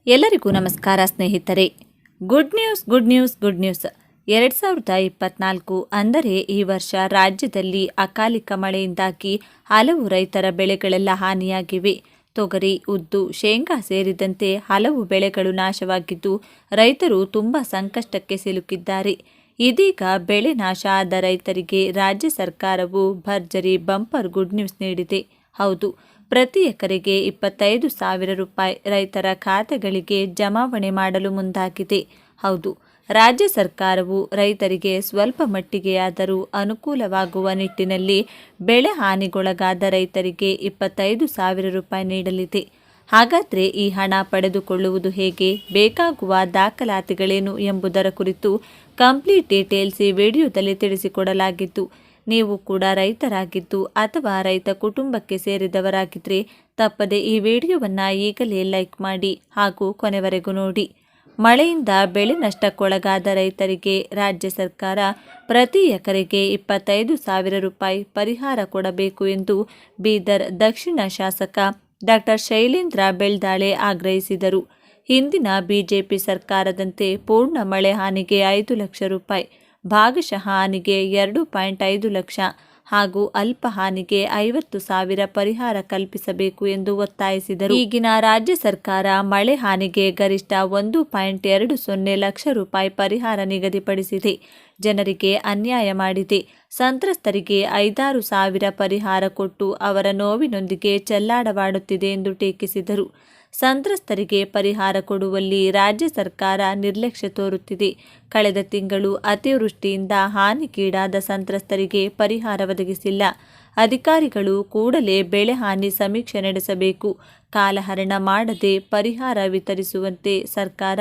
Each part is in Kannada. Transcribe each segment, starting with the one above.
ಎಲ್ಲರಿಗೂ ನಮಸ್ಕಾರ ಸ್ನೇಹಿತರೆ. ಗುಡ್ ನ್ಯೂಸ್ 2024 ಅಂದರೆ ಈ ವರ್ಷ ರಾಜ್ಯದಲ್ಲಿ ಅಕಾಲಿಕ ಮಳೆಯಿಂದಾಗಿ ಹಲವು ರೈತರ ಬೆಳೆಗಳೆಲ್ಲ ಹಾನಿಯಾಗಿವೆ. ತೊಗರಿ, ಉದ್ದು, ಶೇಂಗಾ ಸೇರಿದಂತೆ ಹಲವು ಬೆಳೆಗಳು ನಾಶವಾಗಿದ್ದು ರೈತರು ತುಂಬ ಸಂಕಷ್ಟಕ್ಕೆ ಸಿಲುಕಿದ್ದಾರೆ. ಇದೀಗ ಬೆಳೆ ನಾಶ ಆದ ರೈತರಿಗೆ ರಾಜ್ಯ ಸರ್ಕಾರವು ಭರ್ಜರಿ ಬಂಪರ್ ಗುಡ್ ನ್ಯೂಸ್ ನೀಡಿದೆ. ಹೌದು, ಪ್ರತಿ ಎಕರೆಗೆ 25,000 ರೂಪಾಯಿ ರೈತರ ಖಾತೆಗಳಿಗೆ ಜಮಾವಣೆ ಮಾಡಲು ಮುಂದಾಗಿದೆ. ಹೌದು, ರಾಜ್ಯ ಸರ್ಕಾರವು ರೈತರಿಗೆ ಸ್ವಲ್ಪ ಮಟ್ಟಿಗೆಯಾದರೂ ಅನುಕೂಲವಾಗುವ ನಿಟ್ಟಿನಲ್ಲಿ ಬೆಳೆ ಹಾನಿಗೊಳಗಾದ ರೈತರಿಗೆ 25,000 ರೂಪಾಯಿ ನೀಡಲಿದೆ. ಹಾಗಾದರೆ ಈ ಹಣ ಪಡೆದುಕೊಳ್ಳುವುದು ಹೇಗೆ, ಬೇಕಾಗುವ ದಾಖಲಾತಿಗಳೇನು ಎಂಬುದರ ಕುರಿತು ಕಂಪ್ಲೀಟ್ ಡೀಟೇಲ್ಸ್ ಈ ವಿಡಿಯೋದಲ್ಲಿ ತಿಳಿಸಿಕೊಡಲಾಗಿದ್ದು, ನೀವು ಕೂಡ ರೈತರಾಗಿದ್ದು ಅಥವಾ ರೈತ ಕುಟುಂಬಕ್ಕೆ ಸೇರಿದವರಾಗಿದ್ದರೆ ತಪ್ಪದೆ ಈ ವಿಡಿಯೋವನ್ನು ಈಗಲೇ ಲೈಕ್ ಮಾಡಿ ಹಾಗೂ ಕೊನೆವರೆಗೂ ನೋಡಿ. ಮಳೆಯಿಂದ ಬೆಳೆ ನಷ್ಟಕ್ಕೊಳಗಾದ ರೈತರಿಗೆ ರಾಜ್ಯ ಸರ್ಕಾರ ಪ್ರತಿ ಎಕರೆಗೆ 25,000 ರೂಪಾಯಿ ಪರಿಹಾರ ಕೊಡಬೇಕು ಎಂದು ಬೀದರ್ ದಕ್ಷಿಣ ಶಾಸಕ ಡಾಕ್ಟರ್ ಶೈಲೇಂದ್ರ ಬೆಳ್ದಾಳೆ ಆಗ್ರಹಿಸಿದರು. ಹಿಂದಿನ ಬಿಜೆಪಿ ಸರ್ಕಾರದಂತೆ ಪೂರ್ಣ ಮಳೆ ಹಾನಿಗೆ 5 ಲಕ್ಷ ರೂಪಾಯಿ, ಭಾಗಶಃ ಹಾನಿಗೆ 2.5 ಲಕ್ಷ ಹಾಗೂ ಅಲ್ಪ ಹಾನಿಗೆ 50,000 ಪರಿಹಾರ ಕಲ್ಪಿಸಬೇಕು ಎಂದು ಒತ್ತಾಯಿಸಿದರು. ಈಗಿನ ರಾಜ್ಯ ಸರ್ಕಾರ ಮಳೆ ಹಾನಿಗೆ ಗರಿಷ್ಠ 1.20 ಲಕ್ಷ ರೂಪಾಯಿ ಪರಿಹಾರ ನಿಗದಿಪಡಿಸಿದೆ. ಜನರಿಗೆ ಅನ್ಯಾಯ ಮಾಡಿದೆ. ಸಂತ್ರಸ್ತರಿಗೆ 5-6 ಸಾವಿರ ಪರಿಹಾರ ಕೊಟ್ಟು ಅವರ ನೋವಿನೊಂದಿಗೆ ಚೆಲ್ಲಾಡವಾಡುತ್ತಿದೆ ಎಂದು ಟೀಕಿಸಿದರು. ಸಂತ್ರಸ್ತರಿಗೆ ಪರಿಹಾರ ಕೊಡುವಲ್ಲಿ ರಾಜ್ಯ ಸರ್ಕಾರ ನಿರ್ಲಕ್ಷ್ಯ ತೋರುತ್ತಿದೆ. ಕಳೆದ ತಿಂಗಳು ಅತಿವೃಷ್ಟಿಯಿಂದ ಹಾನಿಗೀಡಾದ ಸಂತ್ರಸ್ತರಿಗೆ ಪರಿಹಾರ ಒದಗಿಸಿಲ್ಲ. ಅಧಿಕಾರಿಗಳು ಕೂಡಲೇ ಬೆಳೆ ಹಾನಿ ಸಮೀಕ್ಷೆ ನಡೆಸಬೇಕು. ಕಾಲಹರಣ ಮಾಡದೆ ಪರಿಹಾರ ವಿತರಿಸುವಂತೆ ಸರ್ಕಾರ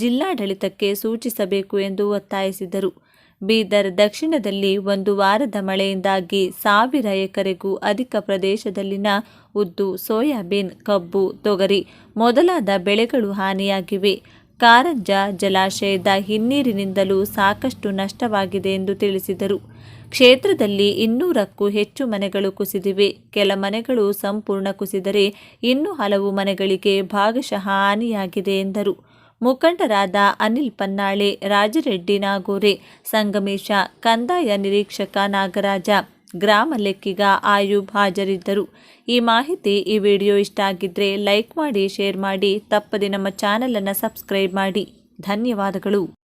ಜಿಲ್ಲಾಡಳಿತಕ್ಕೆ ಸೂಚಿಸಬೇಕು ಎಂದು ಒತ್ತಾಯಿಸಿದರು. ಬೀದರ್ ದಕ್ಷಿಣದಲ್ಲಿ ಒಂದು ವಾರದ ಮಳೆಯಿಂದಾಗಿ 1,000 ಎಕರೆಗೂ ಅಧಿಕ ಪ್ರದೇಶದಲ್ಲಿನ ಉದ್ದು, ಸೋಯಾಬೀನ್, ಕಬ್ಬು, ತೊಗರಿ ಮೊದಲಾದ ಬೆಳೆಗಳು ಹಾನಿಯಾಗಿವೆ. ಕಾರಂಜ ಜಲಾಶಯದ ಹಿನ್ನೀರಿನಿಂದಲೂ ಸಾಕಷ್ಟು ನಷ್ಟವಾಗಿದೆ ಎಂದು ತಿಳಿಸಿದರು. ಕ್ಷೇತ್ರದಲ್ಲಿ 200ಕ್ಕೂ ಹೆಚ್ಚು ಮನೆಗಳು ಕುಸಿದಿವೆ. ಕೆಲ ಮನೆಗಳು ಸಂಪೂರ್ಣ ಕುಸಿದರೆ ಇನ್ನೂ ಹಲವು ಮನೆಗಳಿಗೆ ಭಾಗಶಃ ಹಾನಿಯಾಗಿದೆ ಎಂದರು. ಮುಖಂಡರಾದ ಅನಿಲ್ ಪನ್ನಾಳೆ, ರಾಜರೆಡ್ಡಿ ನಾಗೋರೆ, ಸಂಗಮೇಶ, ಕಂದಾಯ ನಿರೀಕ್ಷಕ ನಾಗರಾಜ, ಗ್ರಾಮ ಲೆಕ್ಕಿಗ ಆಯೂಬ್ ಹಾಜರಿದ್ದರು. ಈ ಮಾಹಿತಿ ಈ ವಿಡಿಯೋ ಇಷ್ಟ ಆಗಿದ್ರೆ ಲೈಕ್ ಮಾಡಿ, ಶೇರ್ ಮಾಡಿ, ತಪ್ಪದೆ ನಮ್ಮ ಚಾನಲನ್ನು ಸಬ್ಸ್ಕ್ರೈಬ್ ಮಾಡಿ. ಧನ್ಯವಾದಗಳು.